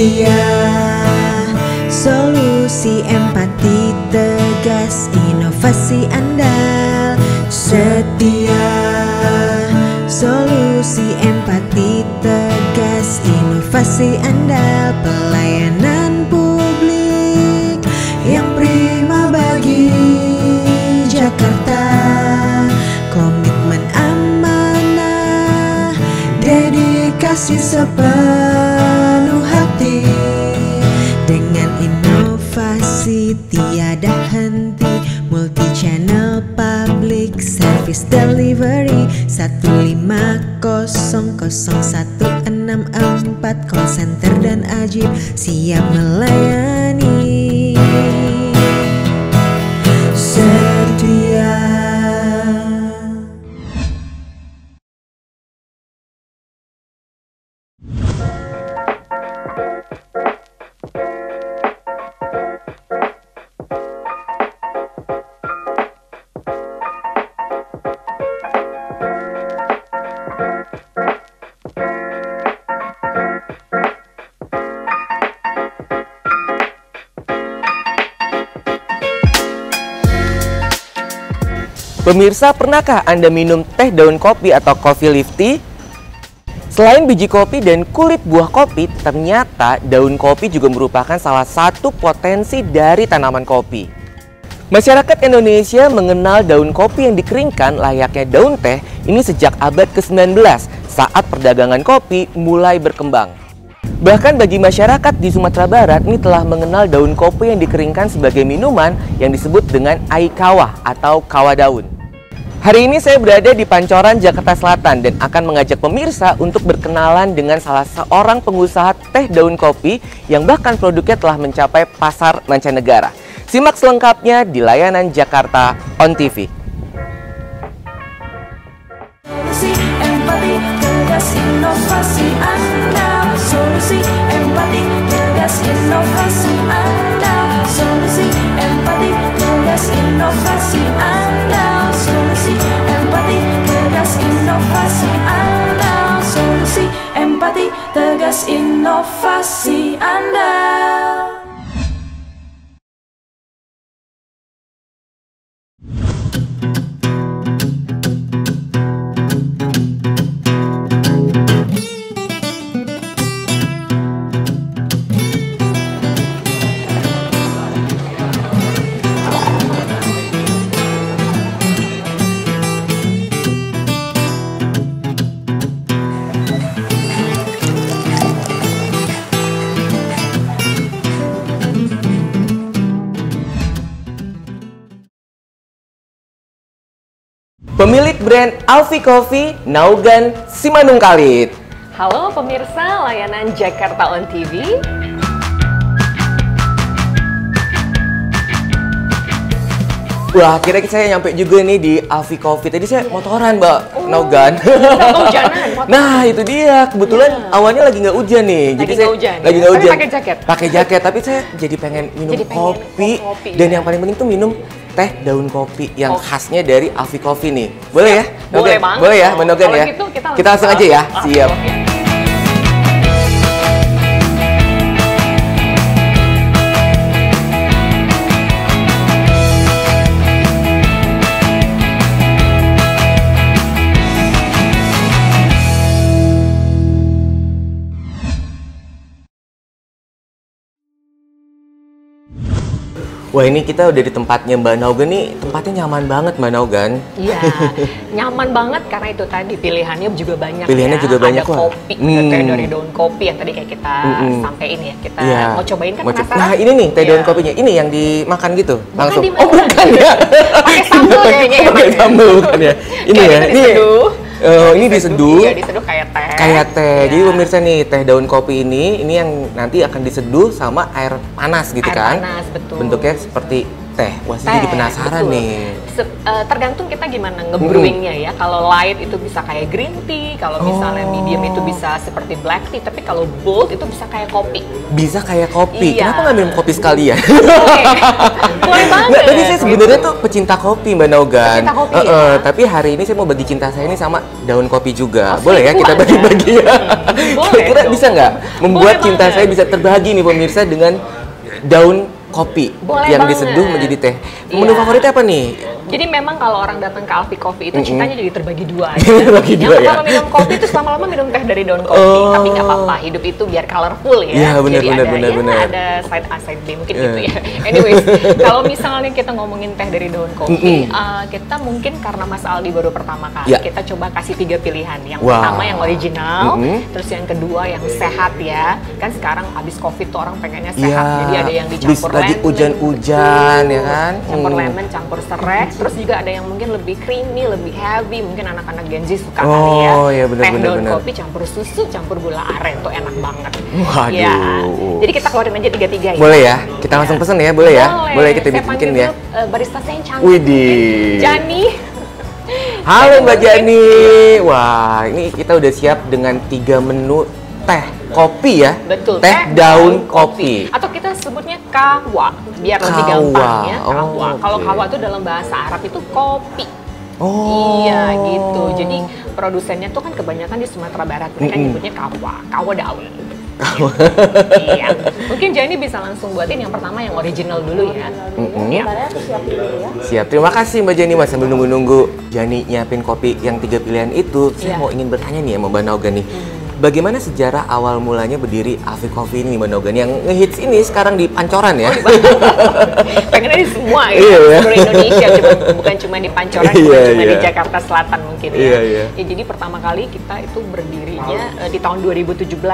setia, solusi empati tegas, inovasi andal. Setia, solusi empati tegas, inovasi andal. Pelayanan publik yang prima bagi Jakarta. Komitmen amanah, dedikasi sepenuh hati. Dengan inovasi tiada henti, multi channel public service delivery 1500164 call center dan ajib siap melayani. Setia. Pemirsa, pernahkah Anda minum teh daun kopi atau coffee leaf tea? Selain biji kopi dan kulit buah kopi, ternyata daun kopi juga merupakan salah satu potensi dari tanaman kopi. Masyarakat Indonesia mengenal daun kopi yang dikeringkan layaknya daun teh ini sejak abad ke-19 saat perdagangan kopi mulai berkembang. Bahkan bagi masyarakat di Sumatera Barat ini telah mengenal daun kopi yang dikeringkan sebagai minuman yang disebut dengan aikawa atau kawa daun. Hari ini saya berada di Pancoran, Jakarta Selatan dan akan mengajak pemirsa untuk berkenalan dengan salah seorang pengusaha teh daun kopi yang bahkan produknya telah mencapai pasar mancanegara. Simak selengkapnya di layanan Jakarta On TV. Inovasi Anda, solusi empati tegas, inovasi Anda, solusi empati tegas, inovasi Anda, solusi empati tegas, inovasi Anda, solusi empati tegas, inovasi Anda. Pemilik brand Alfie Coffee, Naugan Simanungkalit. Halo pemirsa layanan Jakarta On TV. Wah, akhirnya saya nyampe juga nih di Alfie Coffee. Tadi saya motoran, Mbak Naugan. Nah, itu dia. Kebetulan awalnya lagi nggak hujan nih. Lagi saya nggak hujan. Lagi nggak hujan. Pakai jaket. Pakai jaket. Tapi saya jadi pengen minum kopi. Dan yang paling penting tuh minum teh daun kopi yang khasnya dari Alfie Coffee nih. Boleh ya? Boleh banget. Boleh ya, Mbak Naugan ya? Gitu, kita langsung aja ya. Siap. Wah, ini kita udah di tempatnya Mbak Naugan nih, tempatnya nyaman banget Mbak Naugan. Iya, nyaman banget karena itu tadi pilihannya juga banyak. Pilihannya ya. juga banyak. Ada kopi, ada teh dari daun kopi yang tadi kayak kita sampein ya. Kita mau cobain kan penasaran? Nah, ini nih teh daun kopinya, ini yang dimakan gitu langsung. Dimakan. Oh, bukan ya? Pakai sambal kayaknya. Pakai sambal bukan ya? Ini ya, ini. Ini diseduh. Iya, diseduh kayak teh. Kayak teh. Jadi pemirsa nih, teh daun kopi ini yang nanti akan diseduh sama air panas gitu air kan. Panas, betul. Bentuknya seperti teh. Wah, saya jadi penasaran betul. nih. Tergantung kita gimana ngebrewingnya ya. Kalau light itu bisa kayak green tea, kalau misalnya medium itu bisa seperti black tea, tapi kalau bold itu bisa kayak kopi. Bisa kayak kopi. Iya. Kenapa nggak minum kopi sekalian? Boleh banget. Nggak, tapi saya sebenarnya tuh pecinta kopi, Mbak Nogan. Pecinta kopi, ya? Tapi hari ini saya mau bagi cinta saya ini sama daun kopi juga. Oh, Boleh ya kita selingkuh bagi-bagi ya? Boleh Kira-kira dong. bisa nggak membuat Boleh cinta banget. saya bisa terbagi nih pemirsa dengan daun kopi Boleh yang banget. diseduh menjadi teh. Menu Iya. favoritnya apa nih? Jadi memang kalau orang datang ke Alfie Coffee itu cintanya jadi terbagi dua aja. Terbagi dua, Yang ya? kalau minum kopi itu lama-lama minum teh dari daun kopi, tapi nggak apa-apa, hidup itu biar colorful ya. Iya, benar, Jadi benar, ada, benar, ya, benar. ada side A, side B mungkin gitu ya. Anyways, kalau misalnya kita ngomongin teh dari daun kopi, kita mungkin karena Mas Aldi baru pertama kali, Ya. kita coba kasih 3 pilihan. Yang Wah. pertama yang original, terus yang kedua yang sehat ya. Kan sekarang abis COVID tuh orang pengennya sehat, Iya. jadi ada yang Bis dicampur lagi lemon. hujan-hujan ya kan? Campur lemon, campur serai, terus juga ada yang mungkin lebih creamy, lebih heavy, mungkin anak-anak Gen Z suka kali ya. Oh, iya, benar, Teh benar, daun benar. kopi campur susu, campur gula aren, tuh enak banget. Waduh. Ya. Jadi kita keluarin aja 3-3 ya. Boleh ya? Kita langsung pesen ya, boleh ya? Boleh kita Saya bikin panggil ya? dulu, barista saya yang cantik. Widih. Jani. Halo Mbak Jani. Wah, ini kita udah siap dengan 3 menu teh kopi ya? Betul. Teh daun kopi. Atau kita sebutnya kawa, biar lebih Kawa. gampang ya. Kawa. Oh, Kalau oke. kawa itu dalam bahasa Arab itu kopi. Oh. Iya gitu. Jadi produsennya tuh kan kebanyakan di Sumatera Barat. Mereka nyebutnya kawa daun. Iya. Mungkin Jani bisa langsung buatin yang pertama yang original dulu ya. Iya. Siap, terima kasih Mbak Jani. Mas, sambil nunggu-nunggu Jani nyiapin kopi yang 3 pilihan itu, saya Iya. mau ingin bertanya nih sama Mbak Nogan nih. Bagaimana sejarah awal mulanya berdiri Alfie Coffee ini Mbak Nogan yang ngehits ini sekarang di Pancoran ya? Pengennya di semua ya, Iya, ya. seluruh Indonesia, bukan cuma di Pancoran, Iya, bukan cuma iya. di Jakarta Selatan mungkin ya. Iya, iya. Ya, jadi pertama kali kita itu berdirinya di tahun 2017,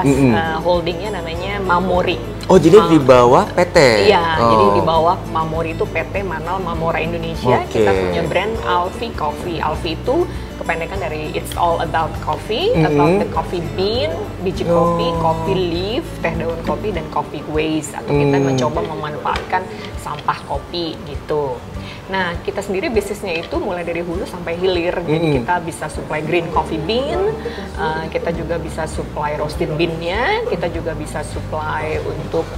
holdingnya namanya Mamori. Oh, jadi di bawah PT? Iya, Oh. jadi di bawah Mamori itu PT Manal Mamora Indonesia. Oke. Kita punya brand Alfie Coffee. Alfie itu kependekan dari It's All About Coffee, about the coffee bean, biji kopi, coffee leaf, teh daun kopi, dan coffee waste. Atau kita mencoba memanfaatkan sampah kopi gitu. Nah, kita sendiri bisnisnya itu mulai dari hulu sampai hilir. Jadi kita bisa supply green coffee bean, kita juga bisa supply roasted bean-nya, kita juga bisa supply untuk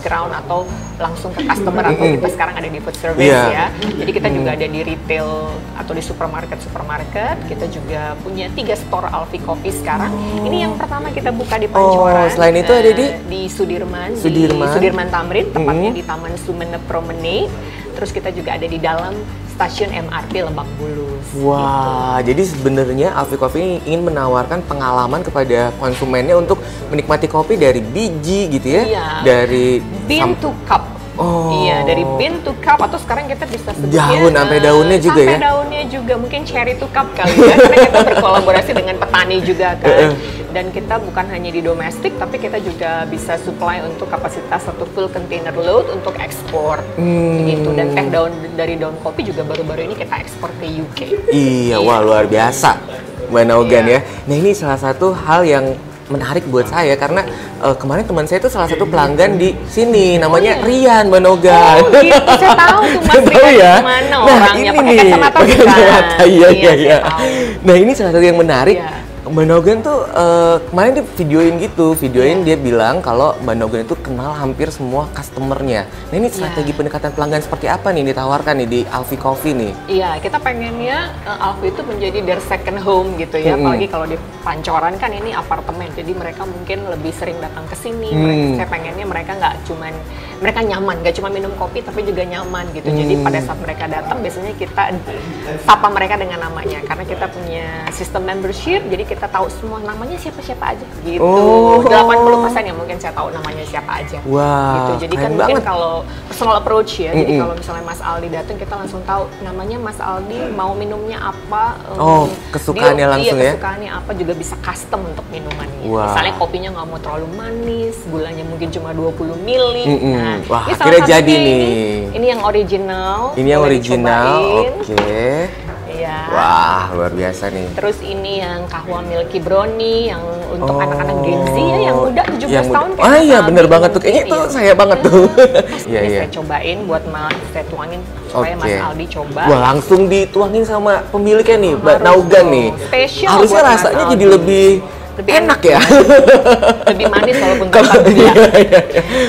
ground atau langsung ke customer, atau kita sekarang ada di food service Iya. ya. Jadi kita juga ada di retail atau di supermarket. Kita juga punya 3 store Alfie Coffee sekarang. Ini yang pertama kita buka di Pancoran. selain itu ada di Sudirman, Sudirman. di Sudirman Tamrin, tepatnya di Taman Sumenep Promenade. Terus kita juga ada di dalam stasiun MRT Lebak Bulus. Wah, jadi sebenarnya Alfie Coffee ini ingin menawarkan pengalaman kepada konsumennya untuk menikmati kopi dari biji gitu ya? Iya. Dari Bean to cup. Oh. Iya, dari bean to cup, atau sekarang kita bisa sebutnya Daun sampai daunnya juga ya? Sampai daunnya juga, mungkin cherry to cup kali ya. Karena kita berkolaborasi dengan petani juga kan. Dan kita bukan hanya di domestik, tapi kita juga bisa supply untuk kapasitas 1 full container load untuk ekspor. Gitu. Dan teh daun dari daun kopi juga baru-baru ini kita ekspor ke UK. Iya, wah luar biasa Mbak Nogan Iya. ya. Nah, ini salah satu hal yang menarik buat saya karena kemarin teman saya itu salah satu pelanggan di sini, namanya Rian Mbak Nogan. Oh gitu, saya tahu tuh Mas Tahu Rian ya? gimana Nah, orangnya, ini pakai nih, kacamata pakai bukan? kacamata, iya, iya, iya. saya tahu. Nah, ini salah satu yang menarik. Iya. Mbak Nogan tuh kemarin dia videoin dia bilang kalau Mbak Nogan itu kenal hampir semua customernya. Nah, ini strategi pendekatan pelanggan seperti apa nih ditawarkan nih di Alfie Coffee nih? Iya, kita pengennya Alfie itu menjadi their second home gitu ya. Apalagi kalau di Pancoran kan ini apartemen, jadi mereka mungkin lebih sering datang ke sini. Saya pengennya mereka mereka nyaman, nggak cuma minum kopi tapi juga nyaman gitu. Jadi pada saat mereka datang biasanya kita sapa mereka dengan namanya, karena kita punya sistem membership. Jadi kita tahu semua namanya siapa-siapa aja gitu. Oh. 80% ya mungkin saya tahu namanya siapa aja. Wah, Gitu. Jadi kan keren mungkin banget. kalau personal approach ya. Jadi kalau misalnya Mas Aldi datang, kita langsung tahu namanya Mas Aldi, mau minumnya apa. Oh, kesukaannya langsung ya? Iya, kesukaannya apa, juga bisa custom untuk minumannya. Wah. Misalnya kopinya nggak mau terlalu manis, gulanya mungkin cuma 20 mili. Nah, Wah, ini akhirnya salah jadi satunya nih. Ini yang original. Ini yang Boleh original, dicobain. oke. Iya. Wah, Wah, luar biasa nih. Terus ini yang kahwa milky brownie yang untuk anak-anak Gen Z ya, yang muda 17 tahun. Ah iya, bener banget tuh. Kayaknya itu saya banget tuh. Iya, Ini iya. saya cobain buat saya tuangin supaya Mas Aldi coba. Wah, langsung dituangin sama pemiliknya nih, Mbak Harus Naugan dong. nih. Spesial Harusnya buat Mas rasanya Aldi. jadi lebih enak ya. Lebih manis walaupun tanpa gula.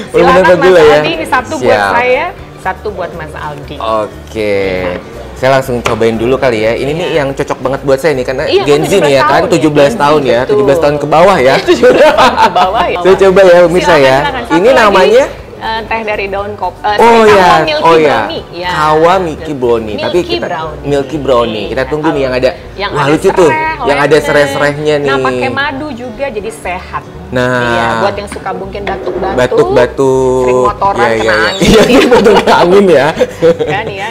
Silakan Mas Aldi, ini satu buat Siap. saya, satu buat Mas Aldi. Oke. Saya langsung cobain dulu kali ya. Ini nih yang cocok banget buat saya nih karena Iya, Gen Z nih ya kan, 17 tahun ya, betul. 17 tahun ke bawah ya. 17 tahun ke bawah ya. Saya coba ya pemirsa ya. Silakan. Ini Satu namanya lagi, teh dari daun kopi. oh ya, Milky oh ya. Brownie. Ya. Kawa Milky Brownie. Tapi Milky kita Brownie. Milky Brownie. Kita tunggu nih yang ada. Yang Wah, ada lucu tuh. serai, Yang ada lemon. serai-serainya nih. Nah, pakai madu juga jadi sehat. Nah. Iya, buat yang suka mungkin batuk-batuk. Batuk-batuk. Sering motoran Iya, kena iya, angin. iya. Iya, betul, kena angin ya. Kan ya,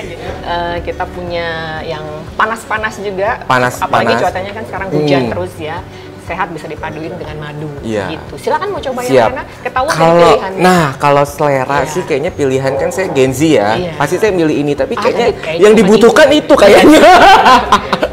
kita punya yang panas-panas juga. Panas, Apalagi panas. cuacanya kan sekarang hujan terus ya. Sehat bisa dipaduin dengan madu Iya. gitu. Silakan mau coba Siap. yang mana? Ketahuan dari Kalau pilihannya. nah kalau selera Iya. sih kayaknya pilihan kan saya Gen Z ya. Iya. Pasti saya milih ini tapi kayaknya kayaknya yang cuma dibutuhkan itu. itu kayaknya.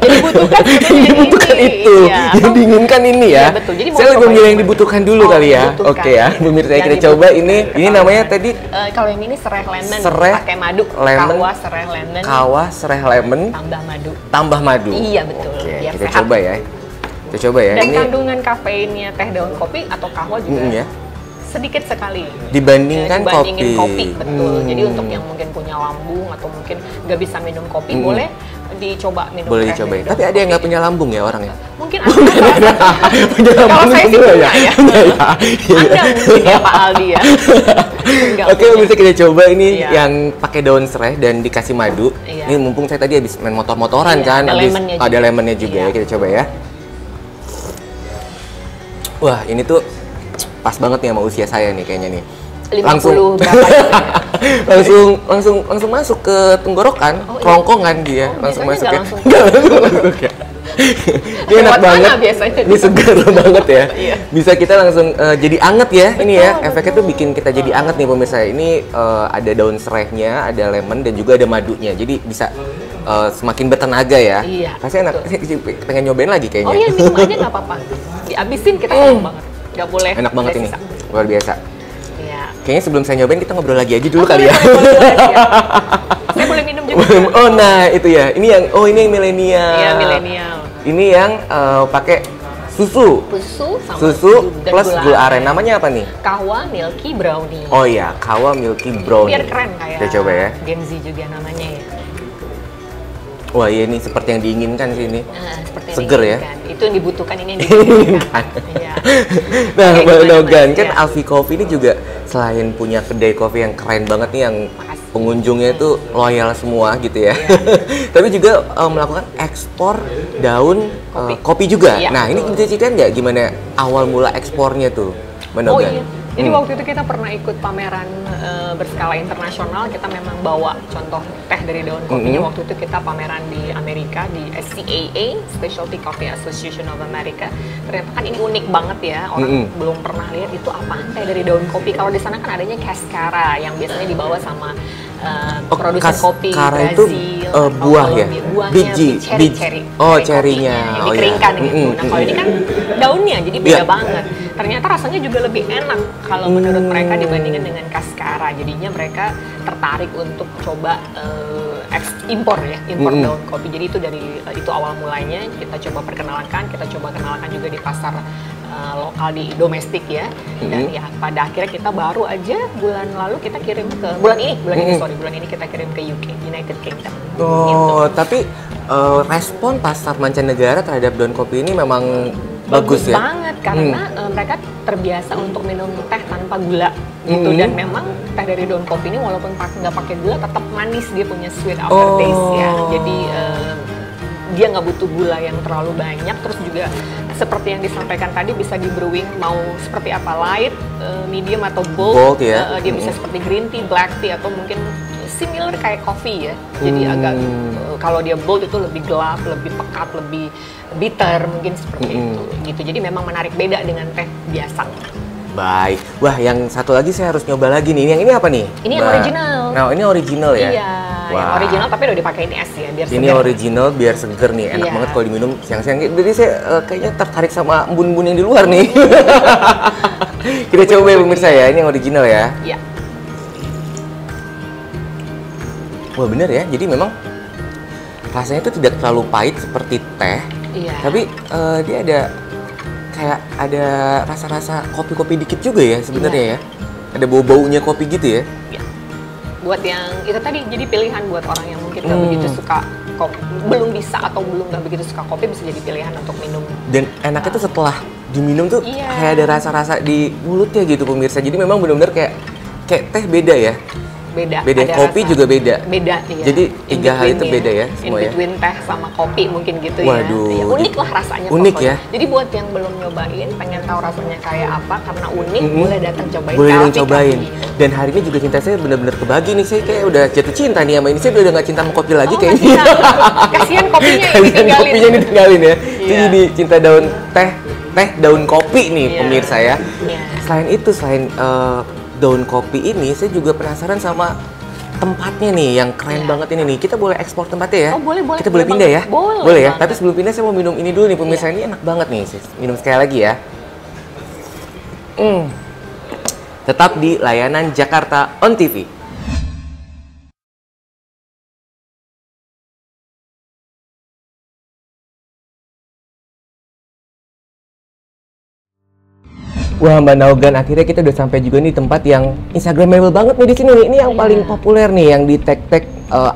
Jadi dibutuhkan yang dibutuhkan ini. itu. Iya, Yang atau- diinginkan ini ya. Iya, betul. Jadi mau Saya lebih coba memilih yang yang mana? dibutuhkan dulu Oh, kali ya. dibutuhkan. Oke ya. Pemirsa Yang kita coba ini. dibutuhkan. Ini namanya tadi Kalau yang ini serai lemon Serai pakai madu. lemon. Kahwa serai lemon kawa serai lemon tambah madu. tambah madu. Iya, betul. Oke, Biar kita sehat. coba ya. Kita coba ya. Dan Ini kandungan kafeinnya teh daun kopi atau kahwa juga ya. sedikit sekali. Dibandingkan Dibandingin kopi, kopi. betul. Jadi untuk yang mungkin punya lambung atau mungkin nggak bisa minum kopi, boleh dicoba minum boleh teh dicoba ya. dari daun Tapi ada yang nggak kopi. punya lambung ya orang ya. Mungkin Anda Punya kalau lambung saya sih semua punya ya. Punya ya. Anda mungkin ya Pak Aldi ya. Nggak Oke, punya. bisa kita coba ini Iya. yang pakai daun serai dan dikasih madu. Iya. Ini mumpung saya tadi habis main motor-motoran Iya, kan, ada habis lemonnya ada juga. lemonnya juga Iya. ya. Kita coba ya. Wah, ini tuh pas banget nih sama usia saya nih kayaknya nih. 50 berapa gitu ya? langsung masuk ke tenggorokan, Oh, iya. kerongkongan dia, Oh, langsung biasanya masuk ya. nggak langsung. Nggak langsung masuk ya. Ini enak Lewat mana banget. biasanya? Ini segar banget ya. Iya. Bisa kita langsung jadi anget ya. Ini ya, Betul, efeknya tuh bikin kita jadi anget nih pemirsa. Ini ada daun serainya, ada lemon dan juga ada madunya. Jadi bisa semakin bertenaga ya. Iya, Pasti enak. Pengen nyobain lagi kayaknya. Oh iya, minum aja nggak apa-apa. Dihabisin kita enak banget. Nggak boleh. Enak banget ini. sisa. Luar biasa. Iya. Kayaknya sebelum saya nyobain kita ngobrol lagi aja dulu kali ya. Boleh, siap. Saya boleh minum juga. Oh nah itu ya. Ini yang ini yang milenial. Iya, milenial. Ini yang pakai susu. Susu sama Susu plus gula aren. Namanya apa nih? Kahwa Milky Brownie. Oh iya, Kawa Milky Brownie. Biar keren kayak Kita coba ya. Gen Z juga namanya ya. Wah iya ini seperti yang diinginkan sih ini. Nah, seperti yang Seger ya. diinginkan. Itu yang dibutuhkan, ini yang dibutuhkan. Iya. Nah, Oke, Mbak gimana, Nogan, Mas? kan Ya. Alfie Coffee ini juga selain punya kedai kopi yang keren banget nih yang Makasih. pengunjungnya itu loyal semua gitu ya. Iya. Tapi juga melakukan ekspor daun kopi juga. Iya, Nah, ini betul. bisa ceritain nggak gimana awal mula ekspornya tuh, Mbak Oh Nogan? iya. Jadi waktu itu kita pernah ikut pameran berskala internasional. Kita memang bawa contoh teh dari daun kopinya. Waktu itu kita pameran di Amerika di SCAA, Specialty Coffee Association of America. Ternyata kan ini unik banget ya. Orang belum pernah lihat itu apaan teh dari daun kopi. Kalau di sana kan adanya cascara yang biasanya dibawa sama produsen kopi Cascara Brazil. itu atau buah ya? Colombia. Buahnya Biji, cherry. Oh, Cherry cherry-nya. kopinya, yang Oh, iya. dikeringkan gitu. Nah, kalau ini kan daunnya, jadi beda Iya. banget. Ternyata rasanya juga lebih enak kalau menurut mereka dibandingkan dengan cascara. Jadinya mereka tertarik untuk coba impor daun kopi. Jadi itu dari itu awal mulainya kita coba perkenalkan, kita coba kenalkan juga di pasar lokal di domestik ya. Dan ya pada akhirnya kita baru aja bulan lalu kita kirim ke bulan ini kita kirim ke UK, United Kingdom. Gitu. Oh, tapi respon pasar mancanegara terhadap daun kopi ini memang bagus ya? Banget karena mereka terbiasa untuk minum teh tanpa gula gitu, dan memang teh dari daun kopi ini walaupun nggak pakai gula tetap manis, dia punya sweet aftertaste ya. Jadi dia nggak butuh gula yang terlalu banyak. Terus juga seperti yang disampaikan tadi, bisa di brewing mau seperti apa, light, medium atau bold, ya. Dia bisa seperti green tea, black tea, atau mungkin similar kayak coffee ya. Jadi agak kalau dia bold itu lebih gelap, lebih pekat, lebih bitter mungkin seperti itu gitu. Jadi memang menarik, beda dengan teh biasa. Baik. Wah, yang satu lagi saya harus nyoba lagi nih. Yang ini apa nih? Ini yang original. Nah, ini original ya? Iya, yang Wah. original tapi udah dipakein es ya biar Ini segar. original biar seger nih, enak Iya. banget kalau diminum siang-siang. Jadi saya kayaknya tertarik sama embun-embun yang di luar nih. Kita coba ya pemirsa ya, ini yang original ya. Iya. Wah bener ya, jadi memang rasanya itu tidak terlalu pahit seperti teh, Iya. tapi dia ada kayak ada rasa-rasa kopi-kopi dikit juga ya sebenarnya ya. Ada bau-baunya kopi gitu ya. Iya. Buat yang itu tadi jadi pilihan buat orang yang mungkin nggak begitu suka kopi, belum bisa atau belum nggak begitu suka kopi, bisa jadi pilihan untuk minum. Dan enaknya tuh setelah diminum tuh Iya. kayak ada rasa-rasa di mulutnya gitu pemirsa. Jadi memang benar-benar kayak teh beda ya. Beda. Beda, ada kopi rasa. juga beda. Beda, iya. Jadi In tiga hal itu between-nya. beda ya semua In ya. between teh sama kopi mungkin gitu Waduh, ya. Iya, unik lah rasanya. unik pokoknya. ya. Jadi buat yang belum nyobain, pengen tahu rasanya kayak apa, karena unik, boleh datang cobain. Boleh ke dong Alfie cobain. Coffee. Dan hari ini juga cinta saya benar-benar kebagi nih. Saya kayak udah jatuh cinta nih sama ini. Saya udah nggak cinta sama kopi lagi Oh, kayaknya. nggak cinta. Kasihan kopinya yang Kasihan ditinggalin. kopinya yang ditinggalin ya. Itu Iya. jadi cinta daun teh daun kopi nih Iya. pemirsa ya. Iya. Selain daun kopi ini, saya juga penasaran sama tempatnya nih yang keren Iya. banget ini nih. Kita boleh ekspor tempatnya ya? Oh, boleh, boleh. Kita boleh Boleh pindah ya? banget. Boleh Boleh ya? banget. Tapi sebelum pindah saya mau minum ini dulu nih pemirsa. Iya. Ini enak banget nih sis. Minum sekali lagi ya. Tetap di layanan Jakarta On TV. Wah Mbak Naogan, akhirnya kita udah sampai juga nih tempat yang Instagramable banget nih di sini nih. Ini yang Iya. paling populer nih yang di tag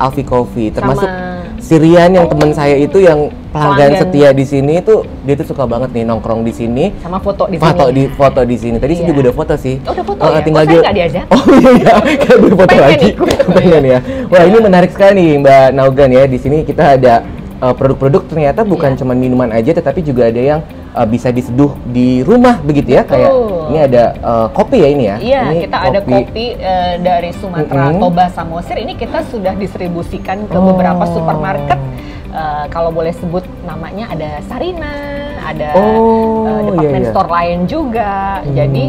Alfie Coffee. Termasuk Sama- si Rian yang teman saya itu yang pelanggan Pelanggan. setia di sini tuh dia tuh suka banget nih nongkrong di sini. Sama foto di Foto sini. foto di sini. Tadi saya Iya. juga udah foto sih. Oh, udah foto Oh, ya? tinggal Kok saya nggak diajak? Oh iya, kayak boleh foto Pengen lagi. ikut. Pengen ya. Wah ini menarik sekali nih Mbak Naogan ya. Di sini kita ada produk-produk ternyata bukan Iya. cuma minuman aja, tetapi juga ada yang bisa diseduh di rumah begitu ya. Kayak ini ada kopi ya ini ya. Iya, Ini kita ada kopi dari Sumatera, Toba Samosir. Ini kita sudah distribusikan ke beberapa supermarket. Kalau boleh sebut namanya ada Sarina, ada department iya, iya. store lain juga. Jadi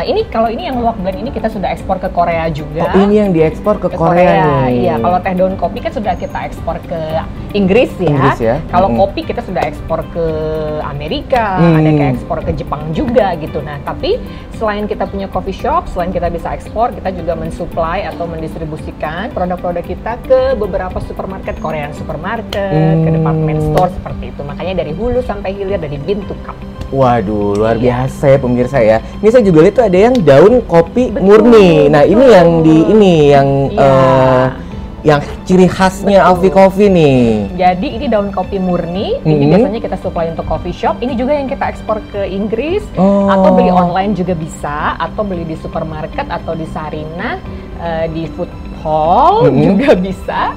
ini kalau ini yang luwak blend ini kita sudah ekspor ke Korea juga. Oh ini yang diekspor ke Korea nih. Iya, kalau teh daun kopi kan sudah kita ekspor ke Inggris ya. Inggris ya. Kalau kopi kita sudah ekspor ke Amerika, ada yang ekspor ke Jepang juga gitu. Nah, tapi selain kita punya coffee shop, selain kita bisa ekspor, kita juga mensuplai atau mendistribusikan produk-produk kita ke beberapa supermarket, Korean supermarket, ke department store seperti itu. Makanya dari hulu sampai hilir, dari bean to cup. Waduh, luar Iya. biasa ya pemirsa ya. Ini saya juga lihat tuh ada yang daun kopi Betul, murni. Nah, ini betul. yang Iya. yang ciri khasnya Alfie Coffee nih. Jadi ini daun kopi murni, ini biasanya kita supply untuk coffee shop. Ini juga yang kita ekspor ke Inggris, Oh. atau beli online juga bisa, atau beli di supermarket atau di Sarina, di food hall juga bisa.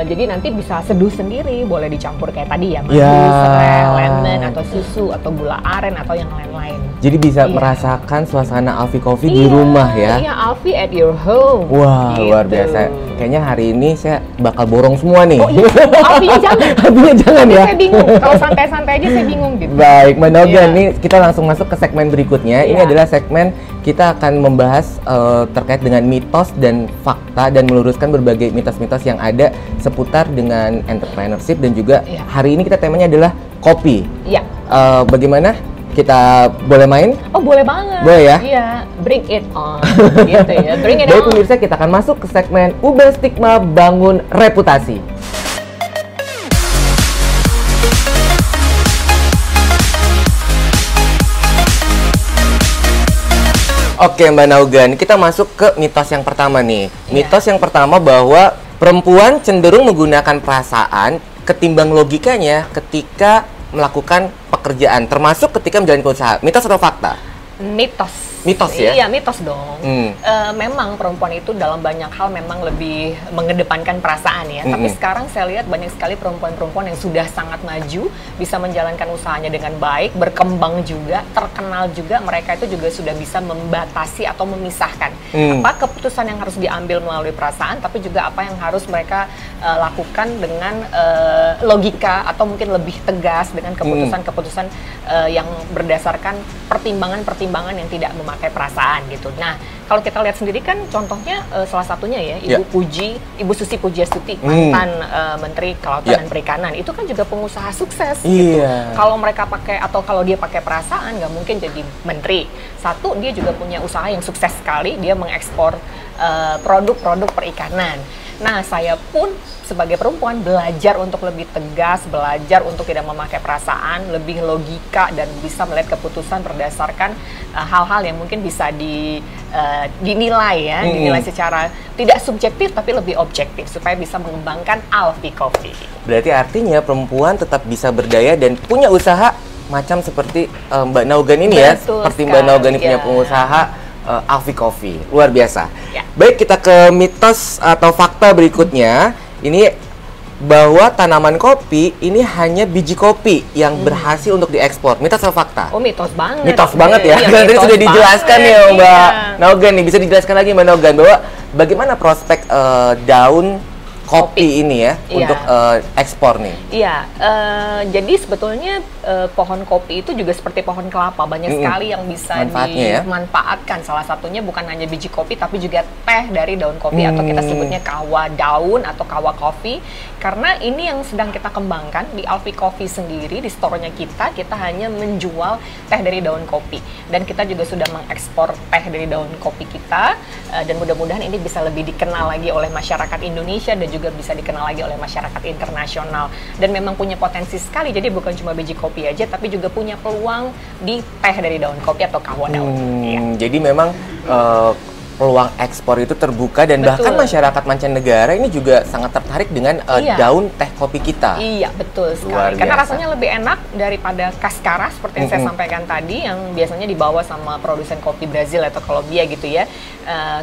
Jadi nanti bisa seduh sendiri, boleh dicampur kayak tadi ya, madu, Ya. serai, lemon, atau susu, atau gula aren, atau yang lain-lain. Jadi bisa Iya. merasakan suasana Alfie Coffee di rumah ya. Iya, Alfie at your home. Wah, Gitu. luar biasa. Kayaknya hari ini saya bakal borong semua nih. Oh iya, Alfie-nya jangan. Alfie-nya jangan ya. Saya bingung, kalau santai-santai aja saya bingung gitu. Baik, Mbak Nogan, Iya. nih kita langsung masuk ke segmen berikutnya. Ini Iya. adalah segmen kita akan membahas terkait dengan mitos dan fakta dan meluruskan berbagai mitos-mitos yang ada seputar dengan entrepreneurship dan juga Iya. hari ini kita temanya adalah kopi. Iya. Bagaimana? Kita boleh main? Oh boleh banget. Boleh ya? Iya, bring it on. Gitu ya, bring it Baik on. pemirsa, kita akan masuk ke segmen Ubah Stigma Bangun Reputasi. Oke Mbak Naogan, kita masuk ke mitos yang pertama nih. Mitos yang pertama bahwa perempuan cenderung menggunakan perasaan ketimbang logikanya ketika melakukan pekerjaan, termasuk ketika menjalani usaha. Mitos atau fakta? Mitos. Mitos ya? Iya, mitos dong. Hmm. Memang perempuan itu dalam banyak hal memang lebih mengedepankan perasaan ya. Tapi sekarang saya lihat banyak sekali perempuan-perempuan yang sudah sangat maju, bisa menjalankan usahanya dengan baik, berkembang juga, terkenal juga. Mereka itu juga sudah bisa membatasi atau memisahkan apa keputusan yang harus diambil melalui perasaan, tapi juga apa yang harus mereka lakukan dengan logika atau mungkin lebih tegas dengan keputusan-keputusan yang berdasarkan pertimbangan-pertimbangan yang tidak memaksakan memakai perasaan gitu. Nah, kalau kita lihat sendiri kan contohnya salah satunya ya Ibu Susi Pujiastuti, mantan Menteri Kelautan dan Perikanan, itu kan juga pengusaha sukses gitu. Kalau mereka pakai atau kalau dia pakai perasaan nggak mungkin jadi menteri. Satu, dia juga punya usaha yang sukses sekali, dia mengekspor produk-produk perikanan. Nah, saya pun sebagai perempuan belajar untuk lebih tegas, belajar untuk tidak memakai perasaan, lebih logika dan bisa melihat keputusan berdasarkan hal-hal yang mungkin bisa dinilai ya, dinilai secara tidak subjektif tapi lebih objektif supaya bisa mengembangkan Alfie Coffee. Berarti artinya perempuan tetap bisa berdaya dan punya usaha macam seperti Mbak Naogan ini. Betul ya, seperti Mbak Naogan ini punya pengusaha Alfie Coffee, luar biasa. Baik, kita ke mitos atau fakta berikutnya. Ini bahwa tanaman kopi ini hanya biji kopi yang berhasil untuk diekspor. Mitos atau fakta? Oh, mitos banget. Mitos banget ya. Tadi sudah dijelaskan ya Mbak Naogan nih. Bisa dijelaskan lagi Mbak Naogan bahwa bagaimana prospek daun kopi ini ya untuk ekspor nih. Iya, jadi sebetulnya pohon kopi itu juga seperti pohon kelapa, banyak sekali yang bisa dimanfaatkan. Salah satunya bukan hanya biji kopi tapi juga teh dari daun kopi atau kita sebutnya kawa daun atau kawa kopi. Karena ini yang sedang kita kembangkan di Alfie Coffee sendiri, di store-nya kita hanya menjual teh dari daun kopi. Dan kita juga sudah mengekspor teh dari daun kopi kita, dan mudah-mudahan ini bisa lebih dikenal lagi oleh masyarakat Indonesia dan juga bisa dikenal lagi oleh masyarakat internasional. Dan memang punya potensi sekali, jadi bukan cuma biji kopi aja, tapi juga punya peluang di teh dari daun kopi atau kawa daun. Jadi memang peluang ekspor itu terbuka dan bahkan masyarakat mancanegara ini juga sangat tertarik dengan daun teh kopi kita. Iya, betul sekali. Karena rasanya lebih enak daripada Cascara seperti yang saya sampaikan tadi, yang biasanya dibawa sama produsen kopi Brazil atau Kolombia gitu ya.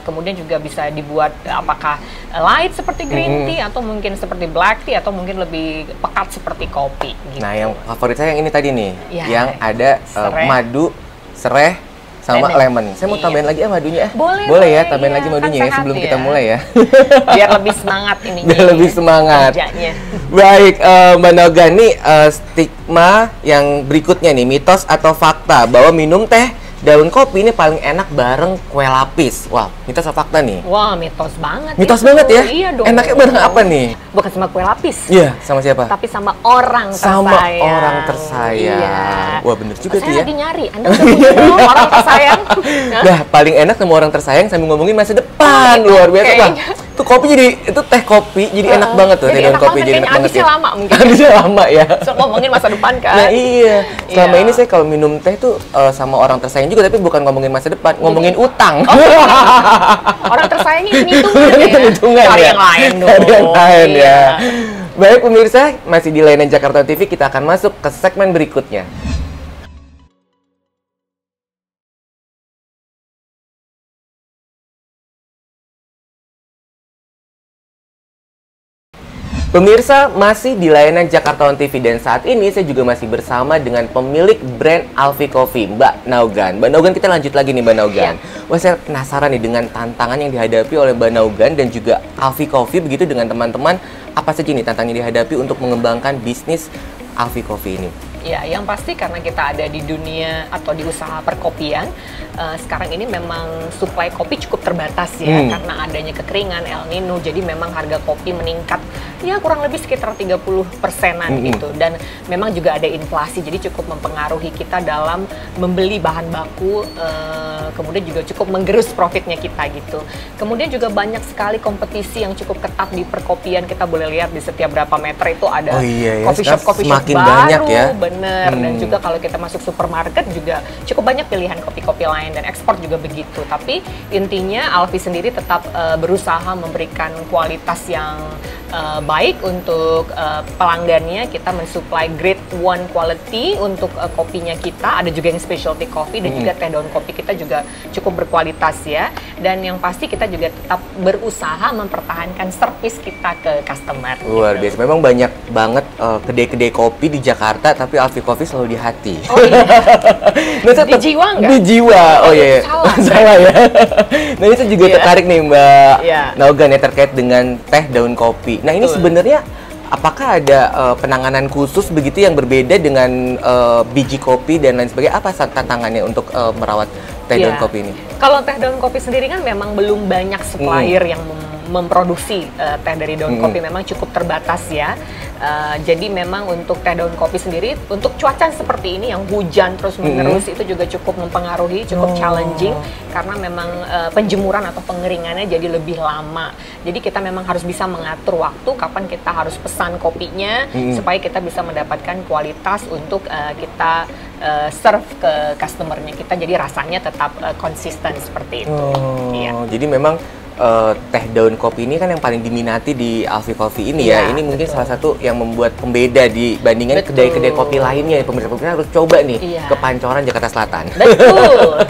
Kemudian juga bisa dibuat apakah light seperti green tea atau mungkin seperti black tea atau mungkin lebih pekat seperti kopi gitu. Nah, yang favorit saya yang ini tadi nih, yang ada madu, sereh, sama lemon. Saya mau tambahin lagi ya madunya. Boleh ya, tambahin lagi madunya ya sebelum kita mulai ya. Biar lebih semangat ini. Biar lebih semangat. Kerjanya. Baik, Mbak Naogan nih, stigma yang berikutnya nih, mitos atau fakta bahwa minum teh daun kopi ini paling enak bareng kue lapis. Wah, mitos atau fakta nih? Wah, mitos banget. Mitos banget ya? Iya dong. Enaknya bareng apa nih? Bukan sama kue lapis. Iya, sama siapa? Tapi sama orang tersayang. Sama orang tersayang. Iya. Wah, bener juga tuh ya. Saya lagi nyari. Anda udah punya belum orang tersayang? Nah, paling enak sama orang tersayang sambil ngomongin masa depan. Luar biasa, Bang. Itu kopi jadi, itu teh kopi jadi enak banget tuh. Teh daun kopi jadi enak banget ya. Lama mungkin. Habisnya lama ya. So, ngomongin masa depan kan. Nah, iya. Selama ini saya kalau minum teh tuh sama orang tersayang juga, tapi bukan ngomongin masa depan, ngomongin utang. Orang tersayangnya hitung-hitungan ya. Cari yang lain dong. Cari yang lain ya. Baik pemirsa, masih di Layanan Jakarta TV, kita akan masuk ke segmen berikutnya. Pemirsa, masih di Layanan Jakarta TV dan saat ini saya juga masih bersama dengan pemilik brand Alfie Coffee, Mbak Naogan. Mbak Naogan, kita lanjut lagi nih Mbak Naogan. Wah, saya penasaran nih dengan tantangan yang dihadapi oleh Mbak Naogan dan juga Alfie Coffee begitu dengan teman-teman. Apa saja nih tantangan yang dihadapi untuk mengembangkan bisnis Alfie Coffee ini? Ya, yang pasti karena kita ada di dunia atau di usaha perkopian, sekarang ini memang suplai kopi cukup terbatas ya, karena adanya kekeringan, El Nino, jadi memang harga kopi meningkat ya kurang lebih sekitar 30%-an gitu, dan memang juga ada inflasi, jadi cukup mempengaruhi kita dalam membeli bahan baku, kemudian juga cukup menggerus profitnya kita gitu. Kemudian juga banyak sekali kompetisi yang cukup ketat di perkopian, kita boleh lihat di setiap berapa meter itu ada coffee shop baru, banyak ya. Bener, dan juga kalau kita masuk supermarket juga cukup banyak pilihan kopi-kopi lain dan ekspor juga begitu. Tapi intinya Alfie sendiri tetap berusaha memberikan kualitas yang baik untuk pelanggannya. Kita mensuplai grade 1 quality untuk kopinya kita. Ada juga yang specialty coffee dan juga teh daun kopi kita juga cukup berkualitas ya. Dan yang pasti kita juga tetap berusaha mempertahankan servis kita ke customer. Luar biasa, memang banyak banget kedai-kedai kopi di Jakarta, tapi Alfie Coffee selalu di hati. Oh iya. Nah, di jiwa nggak? Di jiwa, oh iya. Salah ya. Nah, ini saya juga tertarik nih Mbak Naogan ya terkait dengan teh daun kopi. Nah, ini sebenarnya apakah ada penanganan khusus begitu yang berbeda dengan biji kopi dan lain sebagainya? Apa tantangannya untuk merawat teh daun kopi ini? Kalau teh daun kopi sendiri kan memang belum banyak supplier yang memproduksi teh dari daun kopi, memang cukup terbatas ya. Jadi memang untuk teh daun kopi sendiri, untuk cuaca seperti ini yang hujan terus menerus itu juga cukup mempengaruhi, cukup challenging karena memang penjemuran atau pengeringannya jadi lebih lama. Jadi kita memang harus bisa mengatur waktu kapan kita harus pesan kopinya supaya kita bisa mendapatkan kualitas untuk kita serve ke customernya kita, jadi rasanya tetap konsisten seperti itu. Jadi memang teh daun kopi ini kan yang paling diminati di Alfie Coffee ini ya. Ini mungkin salah satu yang membuat pembeda dibandingkan kedai-kedai kopi lainnya. Pemirsa-pemirsa harus coba nih ke Pancoran, Jakarta Selatan. Betul.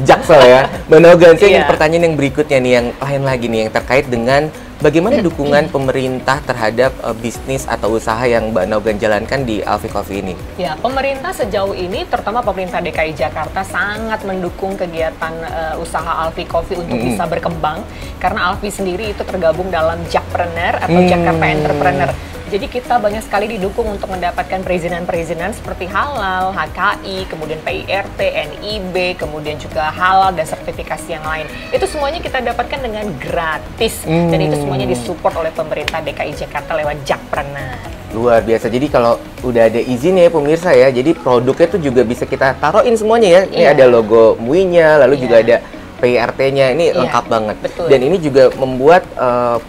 Jaksel ya. Mbak Nogan, saya ingin pertanyaan yang berikutnya nih, yang lain lagi nih, yang terkait dengan bagaimana dukungan pemerintah terhadap bisnis atau usaha yang Mbak Nogan jalankan di Alfie Coffee ini? Ya, pemerintah sejauh ini, terutama pemerintah DKI Jakarta, sangat mendukung kegiatan usaha Alfie Coffee untuk bisa berkembang. Karena Alfie sendiri itu tergabung dalam Jakpreneur atau Jakarta Entrepreneur. Jadi kita banyak sekali didukung untuk mendapatkan perizinan-perizinan seperti halal, HKI, kemudian PIRT, NIB, kemudian juga halal dan sertifikasi yang lain. Itu semuanya kita dapatkan dengan gratis dan itu semuanya disupport oleh pemerintah DKI Jakarta lewat Jakpreneur. Luar biasa. Jadi kalau udah ada izin ya pemirsa ya, jadi produknya tuh juga bisa kita taruhin semuanya ya. Ini ada logo MUI-nya, lalu juga ada PIRT-nya. Ini lengkap banget. Betul. Dan ini juga membuat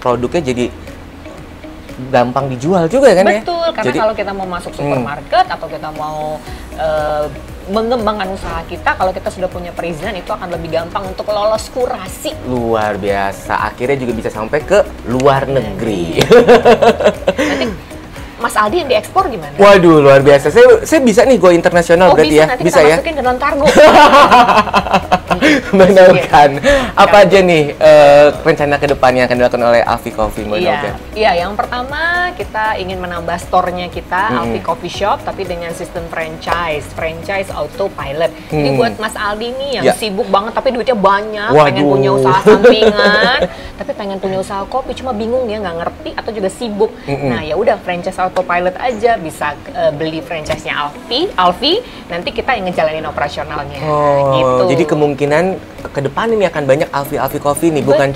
produknya jadi gampang dijual juga kan ya? Betul, karena kalau kita mau masuk supermarket atau kita mau mengembangkan usaha kita, kalau kita sudah punya perizinan itu akan lebih gampang untuk lolos kurasi. Luar biasa, akhirnya juga bisa sampai ke luar negeri. Nanti Mas Aldi yang diekspor gimana? Waduh, luar biasa. Saya bisa nih go internasional berarti bisa, ya? Nanti Bisa kita ya? masukin ke non-kargo. Benar kan? Apa aja nih rencana ke depan yang akan dilakukan oleh Alfie Coffee, Mbak Nogan? Iya, yang pertama kita ingin menambah store-nya kita, Alfie Coffee Shop, tapi dengan sistem franchise autopilot. Jadi buat Mas Aldi nih yang sibuk banget tapi duitnya banyak, pengen punya usaha sampingan, tapi pengen punya usaha kopi cuma bingung ya, nggak ngerti atau juga sibuk. Nah ya udah, franchise autopilot aja, bisa beli franchise-nya Alfie, nanti kita yang ngejalanin operasionalnya. Gitu. Jadi kemungkinan ke depan ini akan banyak Alfie Coffee nih, bukan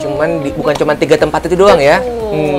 cuma 3 tempat itu doang ya.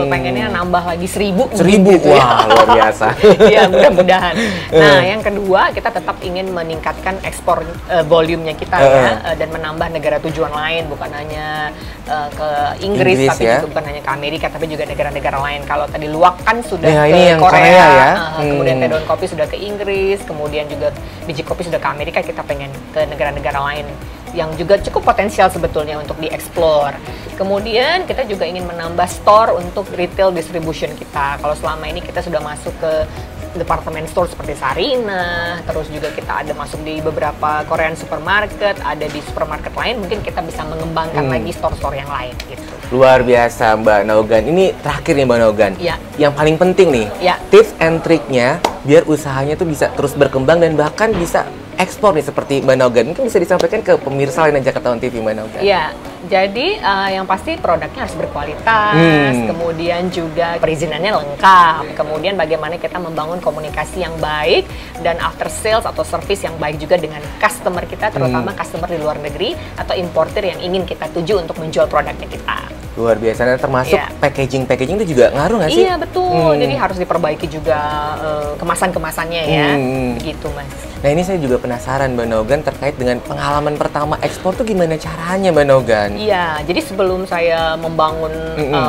Pengennya nambah lagi 1000. Gitu, wah ya. Luar biasa. Ya mudah-mudahan. Nah yang kedua, kita tetap ingin meningkatkan ekspor volumenya kita ya, dan menambah negara tujuan lain, bukan hanya ke Inggris tapi juga bukan hanya ke Amerika, tapi juga negara-negara lain. Kalau tadi luwak kan sudah ke Korea ya. Kemudian teh daun kopi sudah ke Inggris, kemudian juga biji kopi sudah ke Amerika, kita pengen ke negara-negara lain yang juga cukup potensial sebetulnya untuk dieksplor. Kemudian kita juga ingin menambah store untuk retail distribution kita. Kalau selama ini kita sudah masuk ke department store seperti Sarina, terus juga kita ada masuk di beberapa Korean supermarket, ada di supermarket lain, mungkin kita bisa mengembangkan lagi store-store yang lain gitu. Luar biasa Mbak Nogan. Ini terakhir nih Mbak Nogan. Yang paling penting nih, tips and triknya biar usahanya tuh bisa terus berkembang dan bahkan bisa ekspor nih seperti Mbak Nogan. Mungkin bisa disampaikan ke pemirsa lain Jakarta On TV, Mbak Nogan. Iya, jadi yang pasti produknya harus berkualitas, kemudian juga perizinannya lengkap, kemudian bagaimana kita membangun komunikasi yang baik dan after sales atau service yang baik juga dengan customer kita, terutama customer di luar negeri atau importer yang ingin kita tuju untuk menjual produknya kita. Luar biasa, termasuk packaging itu juga ngaruh nggak sih? Iya betul, jadi harus diperbaiki juga kemasan-kemasannya ya, begitu Mas. Nah ini saya juga penasaran Mbak Nogan terkait dengan pengalaman pertama ekspor tuh gimana caranya Mbak Nogan? Iya, jadi sebelum saya membangun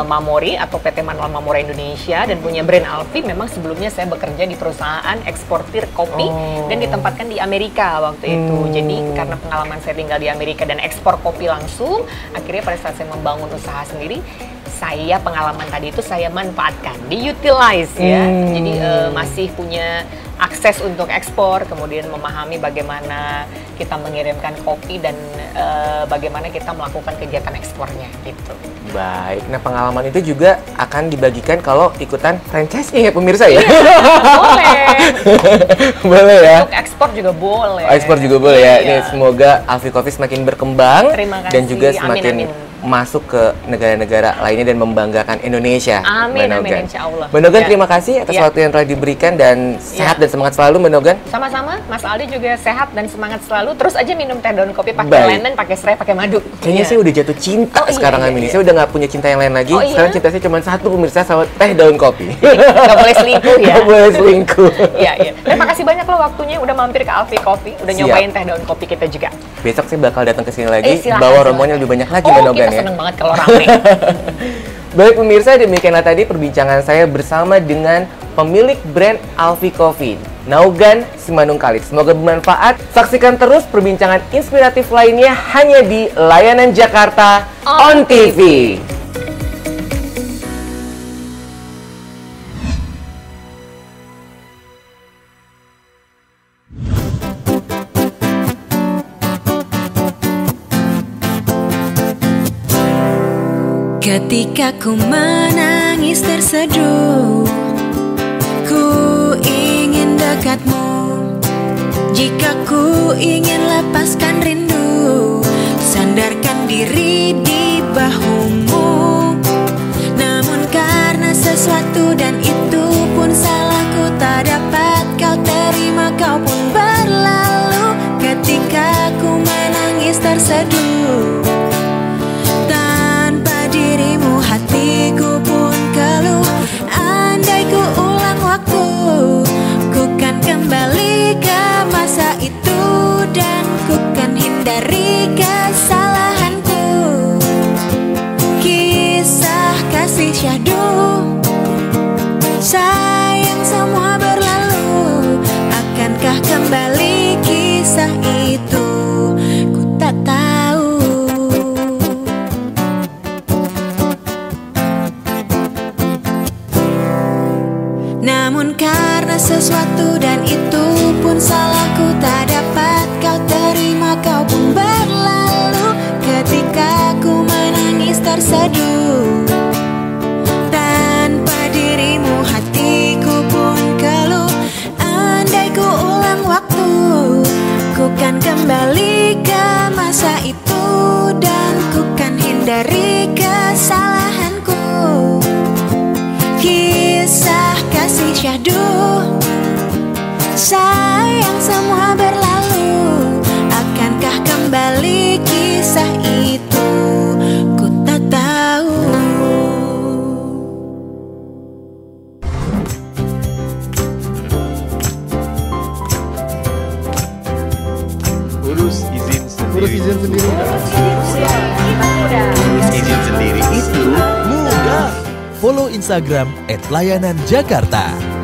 Mamori atau PT Manual Mamori Indonesia dan punya brand Alfie, memang sebelumnya saya bekerja di perusahaan eksportir kopi dan ditempatkan di Amerika waktu itu. Jadi karena pengalaman saya tinggal di Amerika dan ekspor kopi langsung, akhirnya pada saat saya membangun usaha sendiri, pengalaman tadi itu saya manfaatkan, diutilize ya. Jadi masih punya akses untuk ekspor, kemudian memahami bagaimana kita mengirimkan kopi dan bagaimana kita melakukan kegiatan ekspornya gitu. Baik, nah pengalaman itu juga akan dibagikan kalau ikutan franchise-nya ya pemirsa ya? Boleh. Boleh ya? Untuk ekspor juga boleh. Ekspor juga boleh ya. Ini semoga Alfie Coffee semakin berkembang. Terima kasih. Dan juga semakin amin. masuk ke negara-negara lainnya dan membanggakan Indonesia. Amin, Mbak amin, Nogan. insya Allah. Mbak Nogan, Ya. terima kasih atas Ya. waktu yang telah diberikan dan sehat dan semangat selalu, Mbak Nogan. Sama-sama, Mas Aldi juga sehat dan semangat selalu. Terus aja minum teh daun kopi pakai Baik. lenden, pakai serai, pakai madu. Kayaknya Iya. saya udah jatuh cinta Oh, iya, sekarang iya, ini. iya. Saya udah nggak punya cinta yang lain lagi. Oh, iya? Sekarang cinta saya cuma satu, pemirsa, sama teh daun kopi. Gak boleh selingkuh ya. Nggak boleh selingkuh. Iya, iya. Terima kasih banyak loh waktunya udah mampir ke Alfie Coffee, udah Siap. nyobain teh daun kopi kita juga. Besok saya bakal datang ke sini lagi, Silakan, bawa silakan. rombongan lebih banyak lagi, Oh, Mbak Nogan kita ya. seneng banget kalau rame. Baik pemirsa, demikianlah tadi perbincangan saya bersama dengan pemilik brand Alfie Coffee, Nogan Simanungkalit. Semoga bermanfaat. Saksikan terus perbincangan inspiratif lainnya hanya di Layanan Jakarta on TV. Ketika ku menangis terseduh, ku ingin dekatmu. Jika ku ingin lepaskan rindu, sandarkan diri di bahumu. Namun karena sesuatu dan itu pun salahku, tak dapat kau terima, kau pun berlalu. Ketika ku menangis terseduh, dirimu hatiku pun keluh. Andai ku ulang waktu, ku kan kembali ke masa itu dan ku kan hindari kesalahanku. Kisah kasih syahdu, sayang semua berlalu. Akankah kembali kisah itu? Ku tak tahu. Namun karena sesuatu dan itu pun salahku, tak dapat kau terima, kau pun berlalu. Ketika ku menangis terseduh, tanpa dirimu hatiku pun keluh. Andai ku ulang waktu, ku kan kembali ke masa itu dan ku kan hindari kesalahanku. Kisah kasih syahdu, sayang semua berlalu. Akankah kembali kisah itu? Ku tak tahu. Urus izin sendiri. Urus izin sendiri. Urus izin sendiri itu mudah. Follow Instagram @layananjakarta.